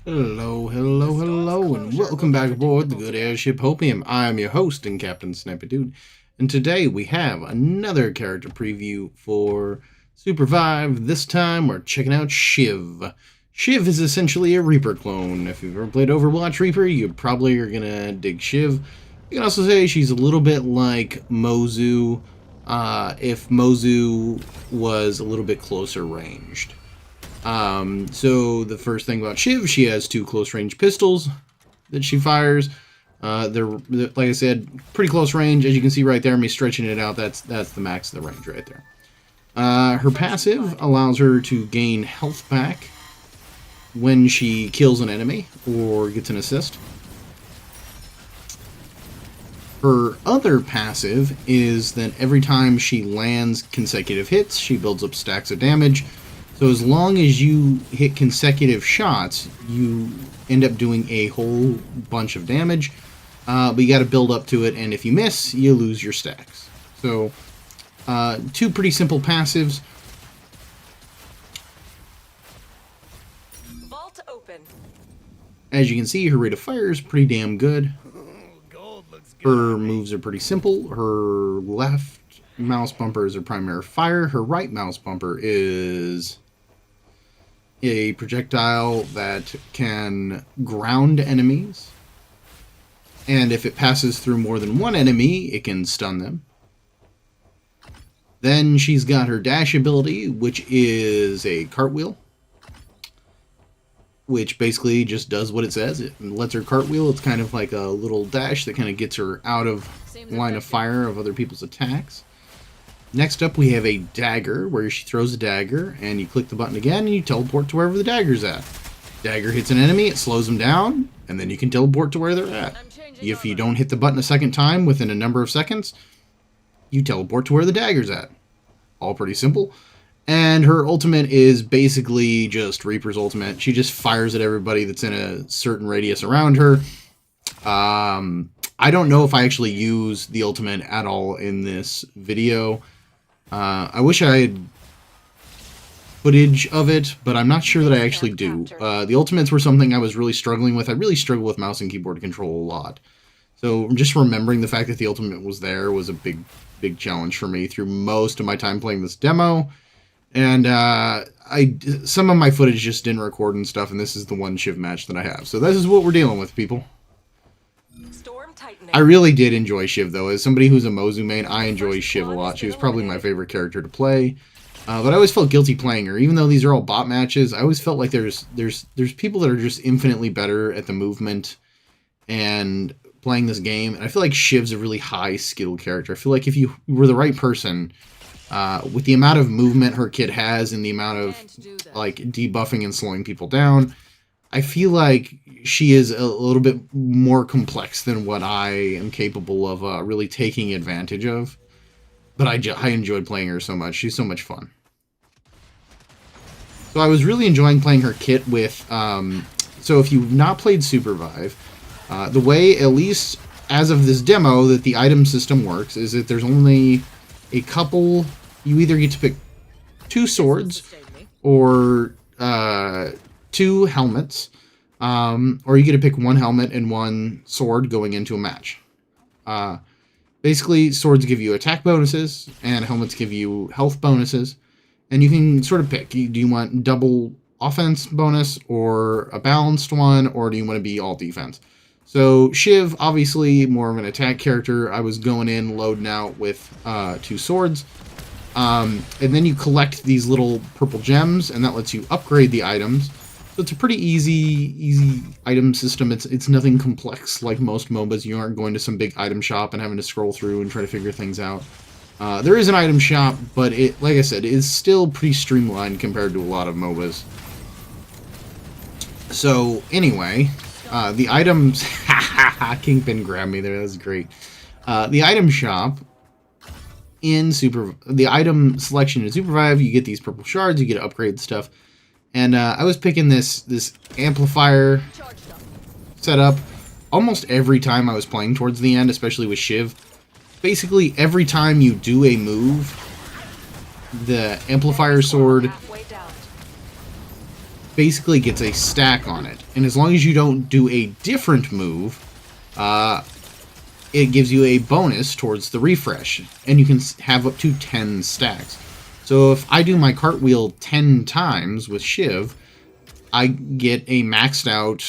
Hello, hello, hello, and welcome back aboard the good airship Hopium. I'm your host and Captain Snappydude, and today we have another character preview for Supervive. This time we're checking out Shiv. Shiv is essentially a Reaper clone. If you've ever played Overwatch Reaper, you probably are gonna dig Shiv. You can also say she's a little bit like Mozu, if Mozu was a little bit closer ranged. So the first thing about Shiv, she has two close range pistols that she fires. They're like I said, pretty close range. As you can see right there, me stretching it out, that's the max of the range right there. Her passive allows her to gain health back when she kills an enemy or gets an assist. Her other passive is that every time she lands consecutive hits, she builds up stacks of damage. So as long as you hit consecutive shots, you end up doing a whole bunch of damage. But you got to build up to it, and if you miss, you lose your stacks. So two pretty simple passives. Vault open. As you can see, her rate of fire is pretty damn good. Her moves are pretty simple. Her left mouse bumper is her primary fire. Her right mouse bumper is a projectile that can ground enemies, and if it passes through more than one enemy, it can stun them. Then she's got her dash ability, which is a cartwheel, which basically just does what it says. It lets her cartwheel. It's kind of like a little dash that kind of gets her out of line of fire of other people's attacks. Next up, we have a dagger, where she throws a dagger, and you click the button again, and you teleport to wherever the dagger's at. Dagger hits an enemy, it slows them down, and then you can teleport to where they're at. If you don't hit the button a second time within a number of seconds, you teleport to where the dagger's at. All pretty simple. And her ultimate is basically just Reaper's ultimate. She just fires at everybody that's in a certain radius around her. I don't know if I actually use the ultimate at all in this video. I wish I had footage of it, but I'm not sure that I actually do. The ultimates were something I was really struggling with. I really struggle with mouse and keyboard control a lot. So just remembering the fact that the ultimate was there was a big challenge for me through most of my time playing this demo. And some of my footage just didn't record and stuff, and this is the one Shiv match that I have. So this is what we're dealing with, people. I really did enjoy Shiv, though. As somebody who's a Mozu main, I enjoy Shiv a lot. She was probably my favorite character to play. But I always felt guilty playing her. Even though these are all bot matches, I always felt like there's people that are just infinitely better at the movement and playing this game. And I feel like Shiv's a really high skill character. I feel like if you were the right person, with the amount of movement her kit has and the amount of like debuffing and slowing people down, I feel like she is a little bit more complex than what I am capable of really taking advantage of. But I enjoyed playing her so much. She's so much fun. So I was really enjoying playing her kit with... so if you've not played Supervive, the way, at least as of this demo, that the item system works is that there's only a couple... You either get to pick two swords or two helmets, or you get to pick one helmet and one sword going into a match. Basically, swords give you attack bonuses, and helmets give you health bonuses, and you can sort of pick. Do you want double offense bonus, or a balanced one, or do you want to be all defense? So, Shiv, obviously more of an attack character. I was going in, loading out with two swords. And then you collect these little purple gems, and that lets you upgrade the items. So it's a pretty easy item system. It's nothing complex like most MOBAs. You aren't going to some big item shop and having to scroll through and try to figure things out. There is an item shop, but it, like I said, is still pretty streamlined compared to a lot of MOBAs. So anyway, the items... Kingpin grabbed me there, that was great. The item shop... the item selection in Supervive, you get these purple shards, you get to upgrade stuff. And I was picking this amplifier setup almost every time I was playing towards the end, especially with Shiv. Basically, every time you do a move, the amplifier sword basically gets a stack on it. And as long as you don't do a different move, it gives you a bonus towards the refresh. And you can have up to 10 stacks. So if I do my cartwheel 10 times with Shiv, I get a maxed out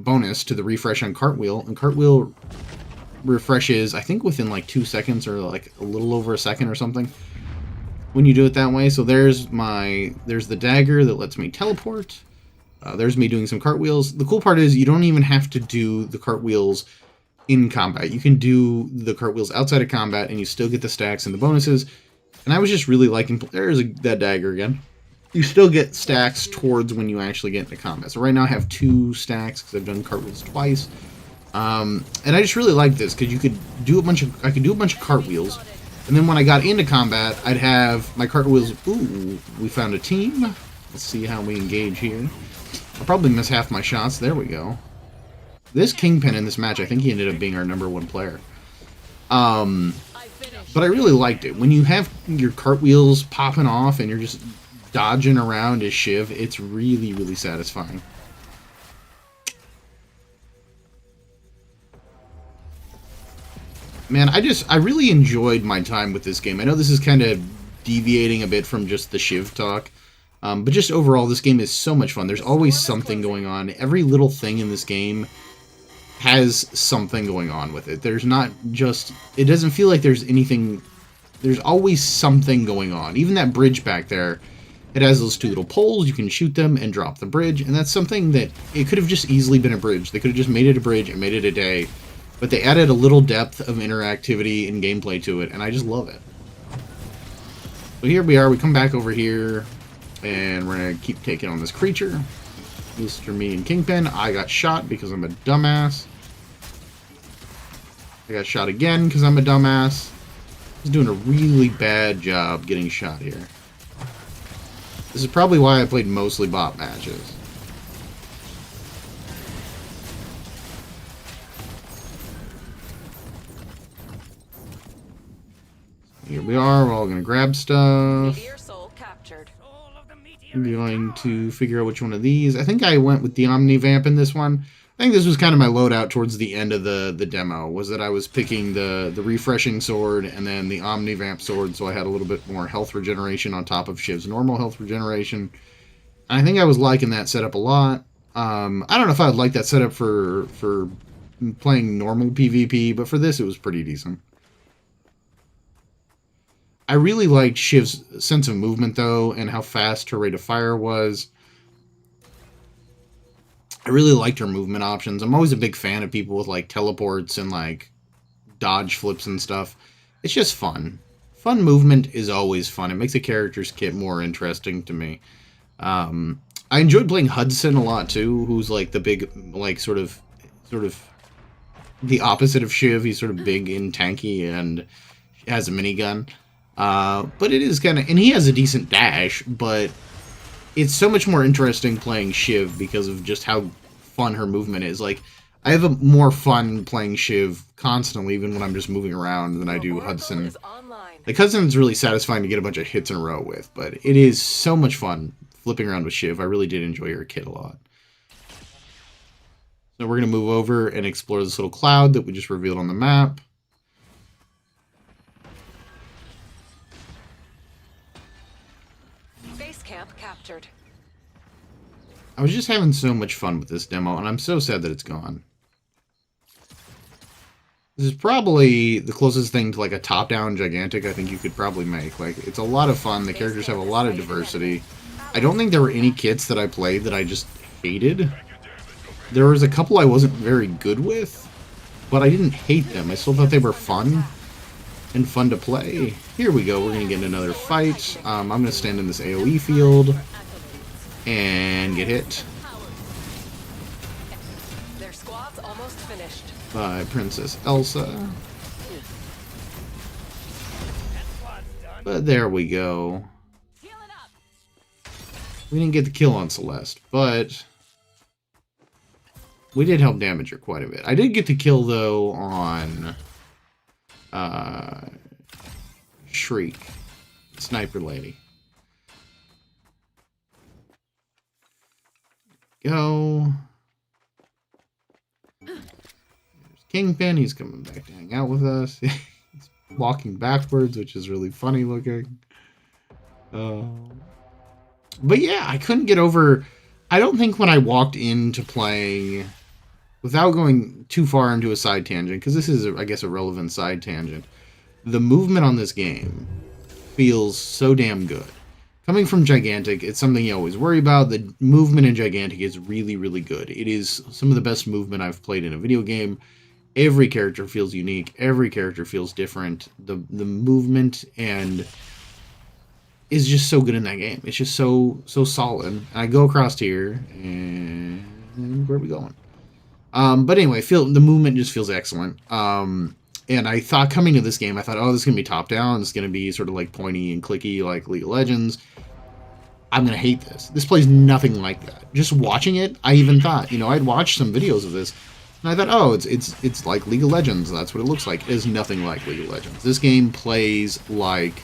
bonus to the refresh on cartwheel. And cartwheel refreshes, I think, within like 2 seconds or like a little over a second or something when you do it that way. So there's the dagger that lets me teleport. There's me doing some cartwheels. The cool part is you don't even have to do the cartwheels in combat. You can do the cartwheels outside of combat and you still get the stacks and the bonuses. And I was just really liking... There's that dagger again. You still get stacks towards when you actually get into combat. So right now I have 2 stacks because I've done cartwheels twice. And I just really like this because you could do I could do a bunch of cartwheels. And then when I got into combat, I'd have my cartwheels... Ooh, we found a team. Let's see how we engage here. I'll probably miss half my shots. There we go. This Kingpin in this match, I think he ended up being our #1 player. But I really liked it. When you have your cartwheels popping off and you're just dodging around as Shiv, it's really, really satisfying. Man, I really enjoyed my time with this game. I know this is kind of deviating a bit from just the Shiv talk. But just overall, this game is so much fun. There's always something going on. Every little thing in this game has something going on with it. There's not just... It doesn't feel like there's anything... There's always something going on. Even that bridge back there, it has those 2 little poles. You can shoot them and drop the bridge. And that's something that... It could have just easily been a bridge. They could have just made it a bridge and made it a day. But they added a little depth of interactivity and gameplay to it. And I just love it. So here we are. We come back over here. And we're going to keep taking on this creature. Mr. Me and Kingpin. I got shot because I'm a dumbass. I got shot again because I'm a dumbass. He's doing a really bad job getting shot here. This is probably why I played mostly bot matches. Here we are. We're all going to grab stuff. I'm going to figure out which one of these. I think I went with the Omnivamp in this one. I think this was kind of my loadout towards the end of the demo, was that I was picking the refreshing sword and then the Omnivamp sword, so I had a little bit more health regeneration on top of Shiv's normal health regeneration. I think I was liking that setup a lot. I don't know if I would like that setup for playing normal PvP, but for this it was pretty decent. I really liked Shiv's sense of movement, though, and how fast her rate of fire was. I really liked her movement options. I'm always a big fan of people with, like, teleports and, like, dodge flips and stuff. It's just fun. Fun movement is always fun. It makes a character's kit more interesting to me. I enjoyed playing Hudson a lot, too, who's, like, the big, like, sort of the opposite of Shiv. He's sort of big and tanky and has a minigun. But it is kind of... And he has a decent dash, but it's so much more interesting playing Shiv because of just how fun her movement is. Like, I have a more fun playing Shiv constantly, even when I'm just moving around, than I do Hudson. Like, Hudson's really satisfying to get a bunch of hits in a row with, but it is so much fun flipping around with Shiv. I really did enjoy her kit a lot. So we're going to move over and explore this little cloud that we just revealed on the map. Camp captured. I was just having so much fun with this demo, and I'm so sad that it's gone. This is probably the closest thing to like a top-down gigantic I think you could probably make. Like, it's a lot of fun. The characters have a lot of diversity. I don't think there were any kits that I played that I just hated. There was a couple I wasn't very good with, but I didn't hate them. I still thought they were fun and fun to play. Here we go. We're going to get in another fight. I'm going to stand in this AoE field and get hit Their squad's almost finished. by Princess Elsa. But there we go. We didn't get the kill on Celeste, but we did help damage her quite a bit. I did get the kill, though, on Shriek, Sniper Lady. go. There's Kingpin. He's coming back to hang out with us. He's walking backwards, which is really funny looking. But yeah, I couldn't get over... I don't think when I walked into playing, without going too far into a side tangent, because this is, I guess, a relevant side tangent, the movement on this game feels so damn good. Coming from Gigantic, it's something you always worry about. The movement in Gigantic is really, really good. It is some of the best movement I've played in a video game. Every character feels unique. Every character feels different. The movement and is just so good in that game. It's just so solid. And I go across here, and where are we going? But anyway, the movement just feels excellent. And I thought coming to this game, I thought, oh, this is going to be top-down. It's going to be sort of like pointy and clicky like League of Legends. I'm going to hate this. This plays nothing like that. Just watching it, I even thought, I'd watched some videos of this, and I thought, oh, it's like League of Legends. That's what it looks like. It is nothing like League of Legends. This game plays like...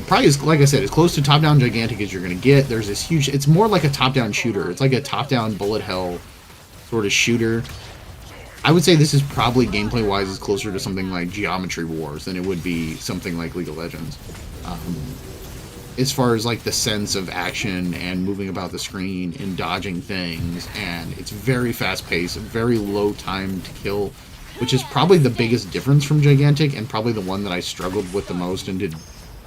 probably, like I said, as close to top-down Gigantic as you're going to get. There's this huge... It's more like a top-down shooter. It's like a top-down bullet hell sort of shooter. I would say this is probably gameplay-wise is closer to something like Geometry Wars than it would be something like League of Legends. As far as like the sense of action and moving about the screen and dodging things, and it's very fast-paced, very low time to kill, which is probably the biggest difference from Gigantic and probably the one that I struggled with the most and did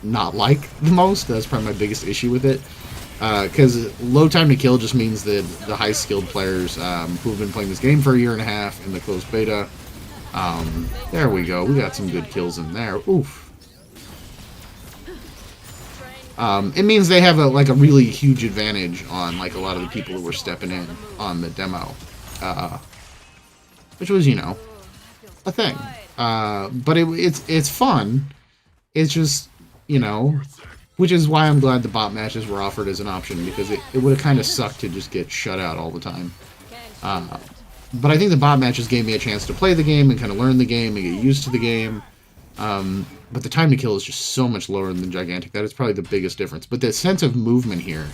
not like the most. That's probably my biggest issue with it. Because low time to kill just means that the high-skilled players who have been playing this game for a year and a half in the closed beta, there we go. We got some good kills in there. Oof. It means they have a really huge advantage on like a lot of the people who were stepping in on the demo, which was a thing. But it's fun. It's just which is why I'm glad the bot matches were offered as an option, because it would have kind of sucked to just get shut out all the time. But I think the bot matches gave me a chance to play the game and kind of learn the game and get used to the game. But the time to kill is just so much lower than Gigantic. That is probably the biggest difference. But the sense of movement here,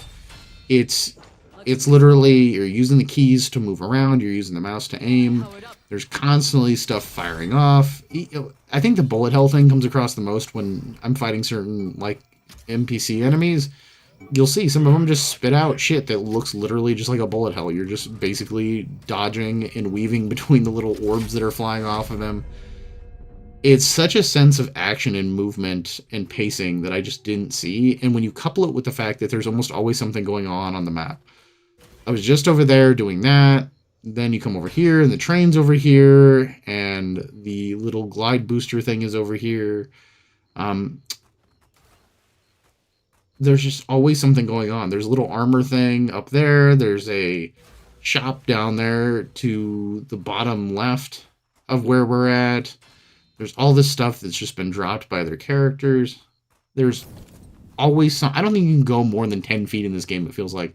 it's literally, you're using the keys to move around, you're using the mouse to aim. There's constantly stuff firing off. I think the bullet hell thing comes across the most when I'm fighting certain, like, NPC enemies. You'll see some of them just spit out shit that looks literally just like a bullet hell. You're just basically dodging and weaving between the little orbs that are flying off of them. It's such a sense of action and movement and pacing that I just didn't see. And when you couple it with the fact that there's almost always something going on the map. I was just over there doing that. Then you come over here, and the train's over here, and the little glide booster thing is over here. There's just always something going on. There's a little armor thing up there. There's a shop down there to the bottom left of where we're at. There's all this stuff that's just been dropped by their characters. There's always some... I don't think you can go more than 10 feet in this game, it feels like,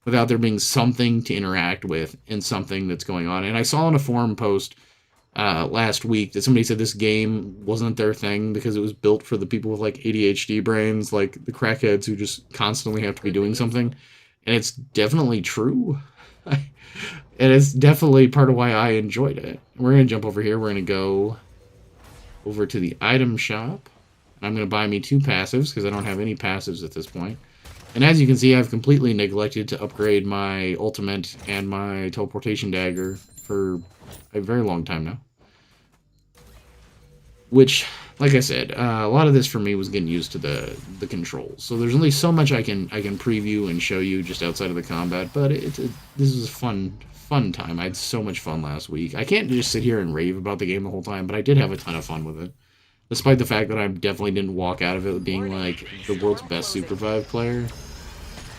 without there being something to interact with and something that's going on. And I saw in a forum post last week that somebody said this game wasn't their thing because it was built for the people with like ADHD brains, like the crackheads who just constantly have to be doing something. And it's definitely true. And it's definitely part of why I enjoyed it. We're going to jump over here. We're going to go over to the item shop. I'm going to buy me 2 passives because I don't have any passives at this point. And as you can see, I've completely neglected to upgrade my ultimate and my teleportation dagger for a very long time now. Which, like I said, a lot of this for me was getting used to the controls. So there's only so much I can preview and show you just outside of the combat. But this is a fun time. I had so much fun last week. I can't just sit here and rave about the game the whole time, but I did have a ton of fun with it. Despite the fact that I definitely didn't walk out of it being like the world's best Supervive player.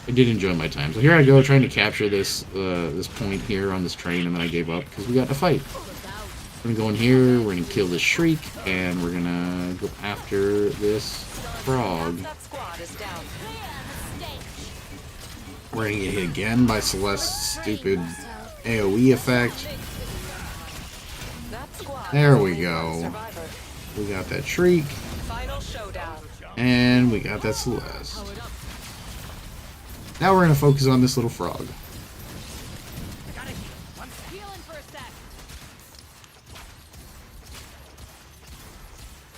I did enjoy my time. So here I go trying to capture this point here on this train, and then I gave up because we got in a fight. We're going to go in here, we're going to kill this Shriek, and we're going to go after this frog. We're going to get hit again by Celeste's stupid AoE effect. There we go. We got that Shriek. And we got that Celeste. Now we're going to focus on this little frog. Healing for a sec.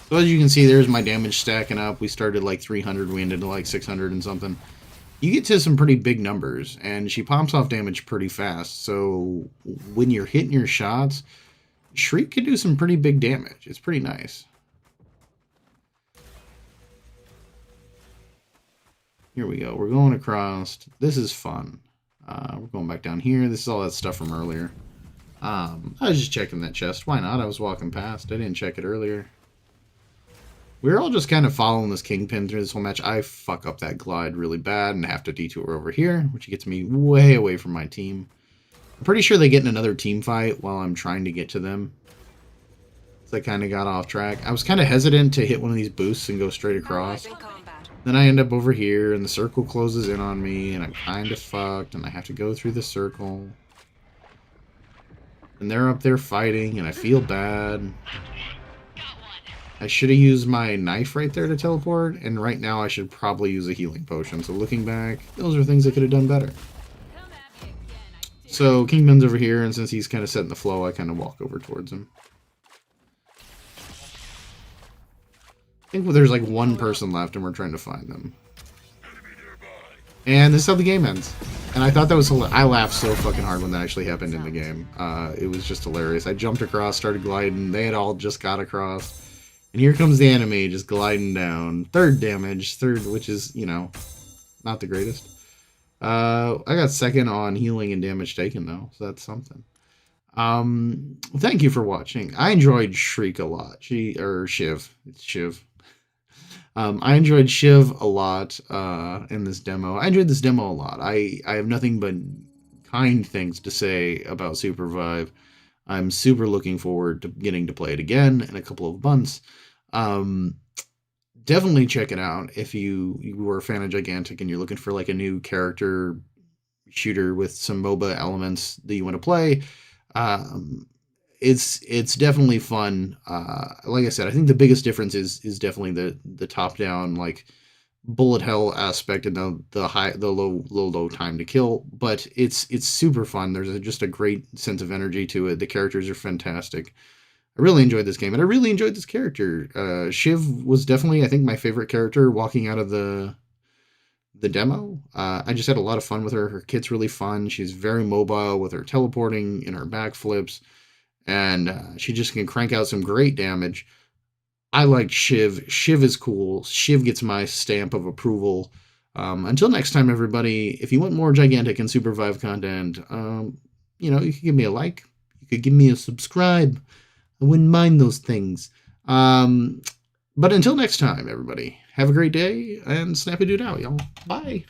So as you can see, there's my damage stacking up. We started like 300, we ended at like 600 and something. You get to some pretty big numbers, and she pops off damage pretty fast. So when you're hitting your shots, Shriek can do some pretty big damage. It's pretty nice. Here we go. We're going across. This is fun. We're going back down here. This is all that stuff from earlier. I was just checking that chest. Why not? I was walking past. I didn't check it earlier. We're all just kind of following this Kingpin through this whole match. I fuck up that glide really bad and have to detour over here, which gets me way away from my team. I'm pretty sure they get in another team fight while I'm trying to get to them. So I kind of got off track. I was kind of hesitant to hit one of these boosts and go straight across. Then I end up over here, and the circle closes in on me, and I'm kind of fucked, and I have to go through the circle. And they're up there fighting, and I feel bad. I should have used my knife right there to teleport, and right now I should probably use a healing potion. So looking back, those are things I could have done better. So Kingpin's over here, and since he's kind of setting the flow, I kind of walk over towards him. I think there's like one person left, and we're trying to find them. And this is how the game ends. And I thought that was I laughed so fucking hard when that actually happened in the game. It was just hilarious. I jumped across, started gliding. They had all just got across. And here comes the enemy just gliding down. Third damage. Which is, you know, not the greatest. I got second on healing and damage taken, though. So that's something. Thank you for watching. I enjoyed Shriek a lot. Shiv. It's Shiv. I enjoyed Shiv a lot in this demo. I enjoyed this demo a lot. I have nothing but kind things to say about Supervive. I'm super looking forward to getting to play it again in a couple of months. Definitely check it out if you were a fan of Gigantic and you're looking for like a new character shooter with some MOBA elements that you want to play. It's definitely fun. Like I said, I think the biggest difference is definitely the top down like bullet hell aspect and the low time to kill. But it's super fun. There's just a great sense of energy to it. The characters are fantastic. I really enjoyed this game, and I really enjoyed this character. Shiv was definitely, I think, my favorite character walking out of the demo. I just had a lot of fun with her. Her kit's really fun. She's very mobile with her teleporting and her backflips. And she just can crank out some great damage. I like Shiv. Shiv is cool. Shiv gets my stamp of approval. Until next time, everybody, if you want more Gigantic and Supervive content, you know, you can give me a like. You could give me a subscribe. I wouldn't mind those things. But until next time, everybody, have a great day, and Snappydude out, y'all. Bye.